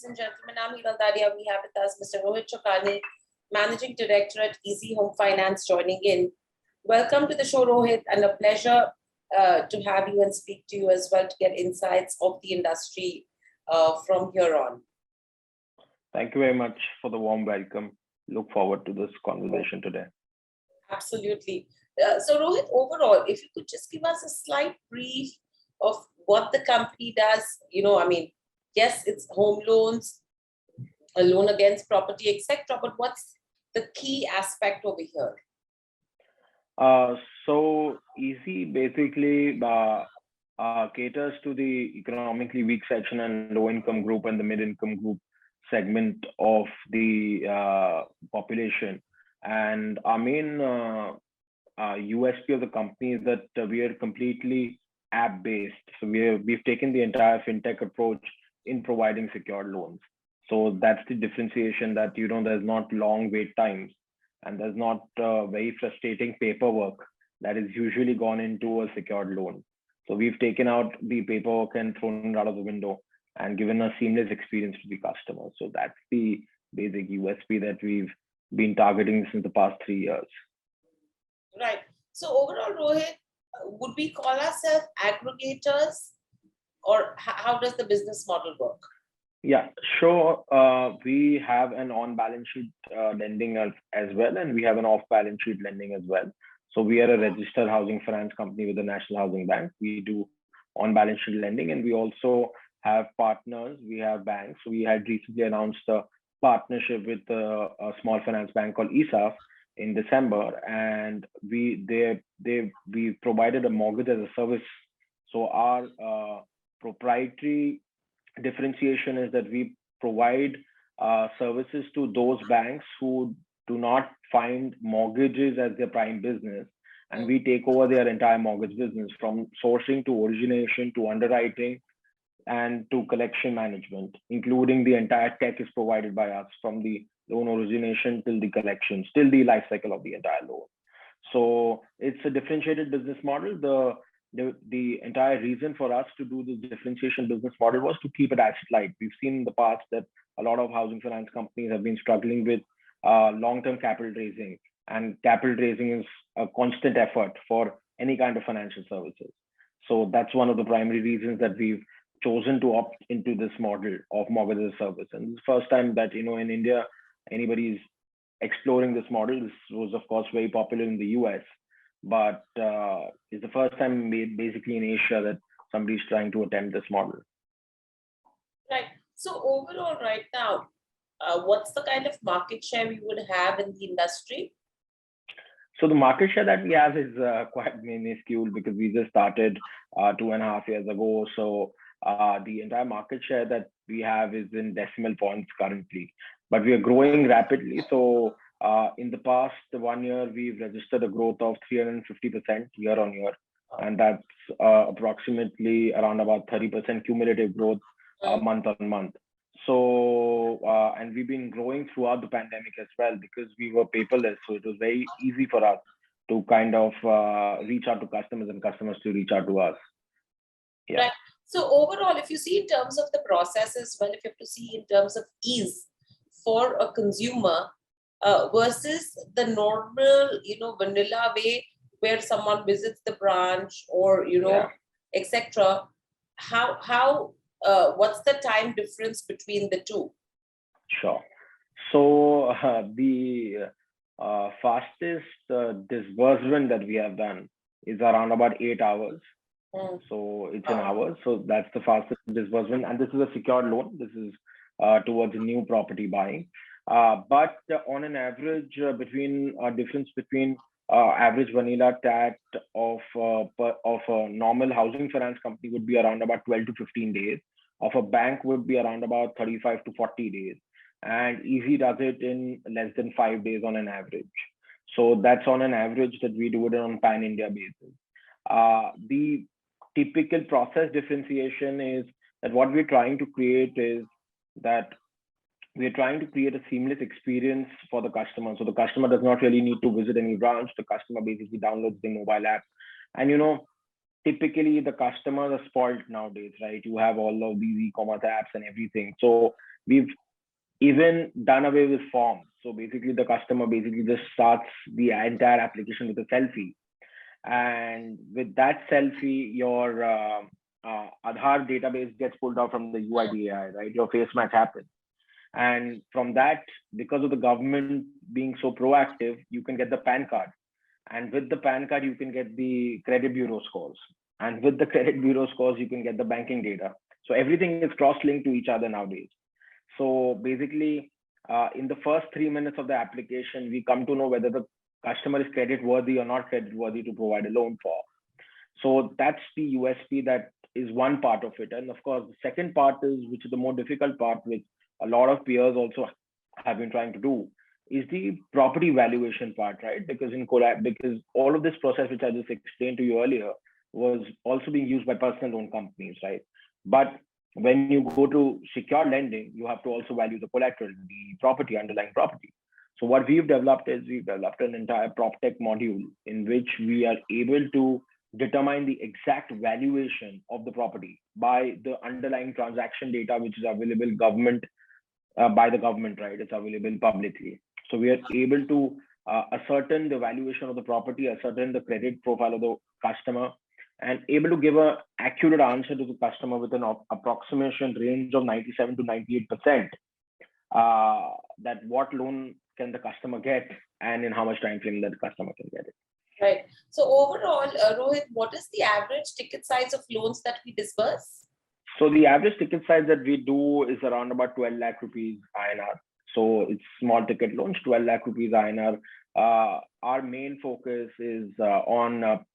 and gentlemen, I'm Hiral Daria. We have with us Mr. Rohit Chokani, Managing Director at Easy Home Finance, joining in. Welcome to the show, Rohit, and a pleasure to have you and speak to you as well to get insights of the industry from here on. Thank you very much for the warm welcome. Look forward to this conversation today. Absolutely. So Rohit, overall, if you could just give us a slight brief of what the company does. Yes, it's home loans, a loan against property, etc. But what's the key aspect over here? So Easy basically caters to the economically weak section and low income group and the mid income group segment of the population. And our main USP of the company is that we are completely app based. So we've taken the entire fintech approach in providing secured loans. So that's the differentiation, that there's not long wait times and there's not very frustrating paperwork that is usually gone into a secured loan. So we've taken out the paperwork and thrown it out of the window and given a seamless experience to the customer. So that's the basic USP that we've been targeting since the past 3 years. Right. So overall, Rohit, would we call ourselves aggregators, or how does the business model work? Yeah, sure. We have an on-balance sheet lending as well, and we have an off-balance sheet lending as well. So we are a registered housing finance company with the National Housing Bank. We do on-balance sheet lending, and we also have partners. We have banks. We had recently announced a partnership with a small finance bank called ESAF in December, and we provided a mortgage as a service. So our proprietary differentiation is that we provide services to those banks who do not find mortgages as their prime business, and we take over their entire mortgage business from sourcing to origination to underwriting and to collection management, including the entire tech is provided by us, from the loan origination till the collections, till the life cycle of the entire loan. So it's a differentiated business model. The entire reason for us to do this differentiation business model was to keep it asset light. We've seen in the past that a lot of housing finance companies have been struggling with long-term capital raising, and capital raising is a constant effort for any kind of financial services. So that's one of the primary reasons that we've chosen to opt into this model of mortgage as a service. And it's the first time that in India anybody is exploring this model. This was of course very popular in the US, but it's the first time basically in Asia that somebody's trying to attempt this model. Right. So overall, right now, what's the kind of market share we would have in the industry? So the market share that we have is quite minuscule because we just started 2.5 years ago. So the entire market share that we have is in decimal points currently, but we are growing rapidly. So in the past 1 year, we've registered a growth of 350% year on year. And that's approximately around about 30% cumulative growth month on month. So, and we've been growing throughout the pandemic as well because we were paperless. So it was very easy for us to kind of reach out to customers and customers to reach out to us. Yeah. Right. So overall, if you see in terms of the processes, well, if you have to see in terms of ease for a consumer versus the normal, vanilla way where someone visits the branch or, etc. How what's the time difference between the two? Sure. So the fastest disbursement that we have done is around about 8 hours. So it's an hour. So that's the fastest disbursement. And this is a secured loan. This is towards new property buying. But on an average, difference between average vanilla TAT of a normal housing finance company would be around about 12 to 15 days. Of a bank would be around about 35 to 40 days. And Easy does it in less than 5 days on an average. So that's on an average that we do it on pan-India basis. The typical process differentiation is that what we're trying to create is that we're trying to create a seamless experience for the customer. So the customer does not really need to visit any branch. The customer basically downloads the mobile app. And typically the customers are spoiled nowadays, right? You have all of these e-commerce apps and everything. So We've even done away with forms. So basically, the customer basically just starts the entire application with a selfie, and with that selfie, your Aadhaar database gets pulled out from the UIDAI, right? Your face match happens. And from that, because of the government being so proactive, you can get the PAN card. And with the PAN card, you can get the credit bureau scores. And with the credit bureau scores, you can get the banking data. So everything is cross-linked to each other nowadays. So basically, in the first 3 minutes of the application, we come to know whether the customer is credit worthy or not credit worthy to provide a loan for. So that's the USP. That is one part of it. And of course, the second part is, which is the more difficult part, which a lot of peers also have been trying to do, is the property valuation part, right? Because because all of this process, which I just explained to you earlier, was also being used by personal loan companies, right? But when you go to secure lending, you have to also value the collateral, the property, underlying property. So what we've developed is we've developed an entire PropTech module in which we are able to determine the exact valuation of the property by the underlying transaction data, which is available by the government, right? It's available publicly. So we are able to ascertain the valuation of the property, ascertain the credit profile of the customer, and able to give an accurate answer to the customer with an approximation range of 97 to 98%, that what loan can the customer get and in how much time frame that the customer can get it. Right. So overall, Rohit, what is the average ticket size of loans that we disburse? So the average ticket size that we do is around about 12 lakh rupees INR. So it's small ticket loans, 12 lakh rupees INR. Our main focus is on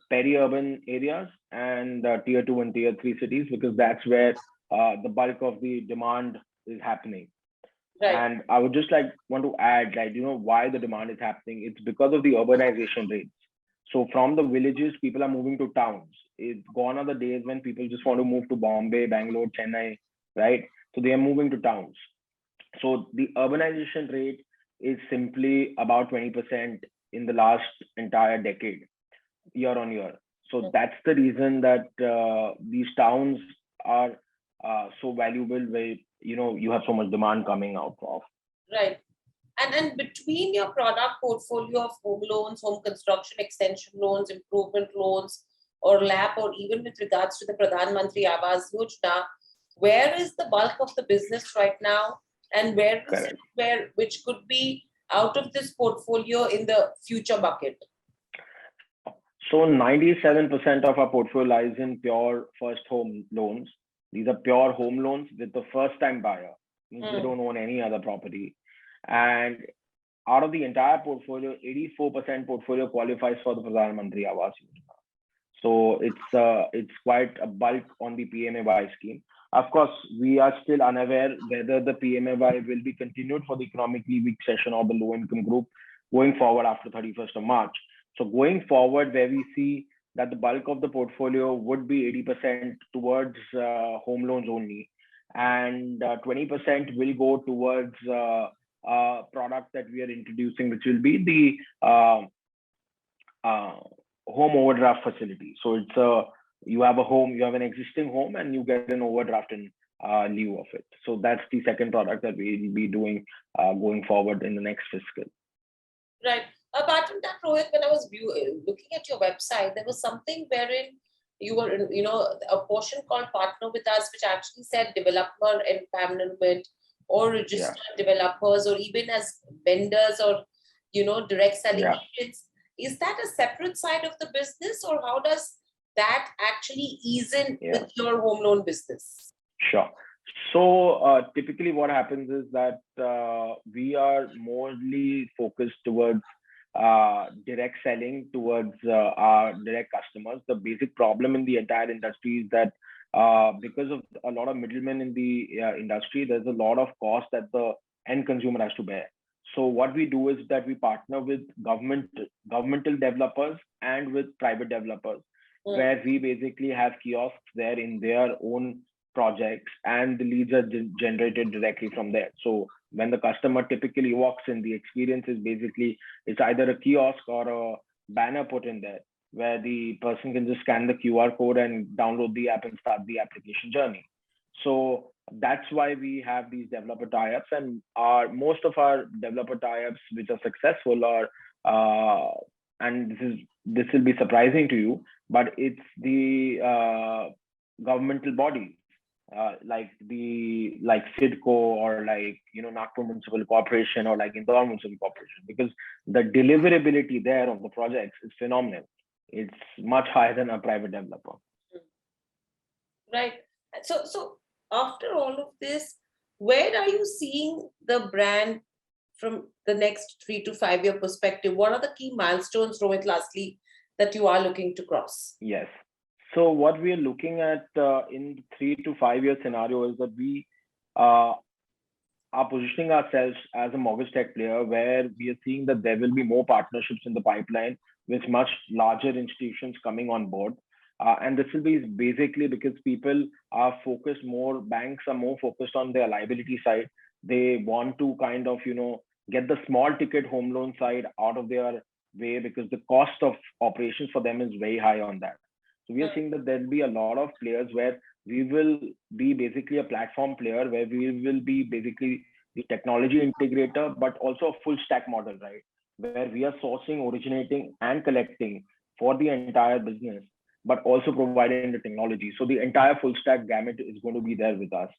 peri-urban areas and tier 2 and tier 3 cities, because that's where the bulk of the demand is happening. Right. And I would just want to add, why the demand is happening. It's because of the urbanization rates. So from the villages, people are moving to towns. It's gone are the days when people just want to move to Bombay, Bangalore, Chennai, right? So they are moving to towns. So the urbanization rate is simply about 20% in the last entire decade, year on year. So that's the reason that these towns are so valuable, where you have so much demand coming out of. Right. And between your product portfolio of home loans, home construction extension loans, improvement loans, or LAP, or even with regards to the Pradhan Mantri Awas Yojana, where is the bulk of the business right now, and where is it, which could be out of this portfolio in the future bucket? So 97% of our portfolio lies in pure first home loans. These are pure home loans with the first time buyer. They don't own any other property. And out of the entire portfolio, 84% portfolio qualifies for the Pradhan Mantri Awas Yojana. So it's quite a bulk on the PMAY scheme. Of course, we are still unaware whether the PMAY will be continued for the economically weak section or the low income group going forward after 31st of March. So going forward, where we see that the bulk of the portfolio would be 80% towards home loans only, and 20% will go towards a product that we are introducing, which will be the home overdraft facility. So it's you have an existing home, and you get an overdraft in lieu of it. So that's the second product that we'll be doing going forward in the next fiscal. Right. Apart from that, Rohit, when I was looking at your website, there was something wherein you were, a portion called Partner with Us, which actually said developer empowerment or registered developers, or even as vendors or, direct selling agents. Is that a separate side of the business, or how does that actually ease in with your home loan business? Sure. So typically what happens is that we are morely focused towards direct selling towards our direct customers. The basic problem in the entire industry is that because of a lot of middlemen in the industry, there's a lot of cost that the end consumer has to bear. So what we do is that we partner with governmental developers and with private developers, where we basically have kiosks there in their own projects, and the leads are generated directly from there. So when the customer typically walks in, the experience is basically, it's either a kiosk or a banner put in there, where the person can just scan the QR code and download the app and start the application journey. So That's why we have these developer tie-ups, and most of our developer tie-ups which are successful are, and this will be surprising to you, but it's the governmental bodies, like Sidco, or like Nagpur Municipal Corporation, or like Indore Municipal Corporation, because the deliverability there of the projects is phenomenal. It's much higher than a private developer. Right. So after all of this, where are you seeing the brand from the next 3 to 5 year perspective? What are the key milestones, Rohit, lastly, that you are looking to cross? Yes. So what we are looking at in 3 to 5 year scenario is that we are positioning ourselves as a mortgage tech player, where we are seeing that there will be more partnerships in the pipeline with much larger institutions coming on board. And this will be basically because people are focused more, banks are more focused on their liability side. They want to kind of, get the small ticket home loan side out of their way, because the cost of operations for them is very high on that. So we are seeing that there'll be a lot of players where we will be basically a platform player, where we will be basically the technology integrator, but also a full stack model, right? Where we are sourcing, originating, and collecting for the entire business, but also providing the technology. So the entire full stack gamut is going to be there with us.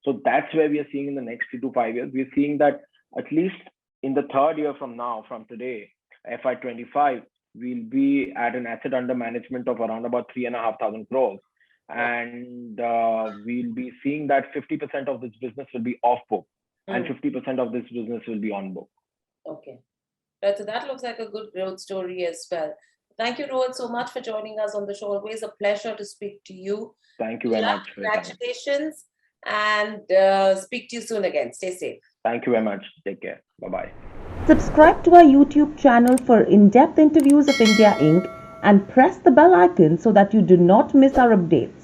So that's where we are seeing in the next 3 to 5 years. We're seeing that at least in the third year from now, from today, FY25, we'll be at an asset under management of around about 3,500 crores. And we'll be seeing that 50% of this business will be off book, and 50% of this business will be on book. Okay. So that looks like a good growth story as well. Thank you, Rohit, so much for joining us on the show. Always a pleasure to speak to you. Thank you very much. Congratulations, and speak to you soon again. Stay safe. Thank you very much. Take care. Bye-bye. Subscribe to our YouTube channel for in-depth interviews of India Inc. and press the bell icon so that you do not miss our updates.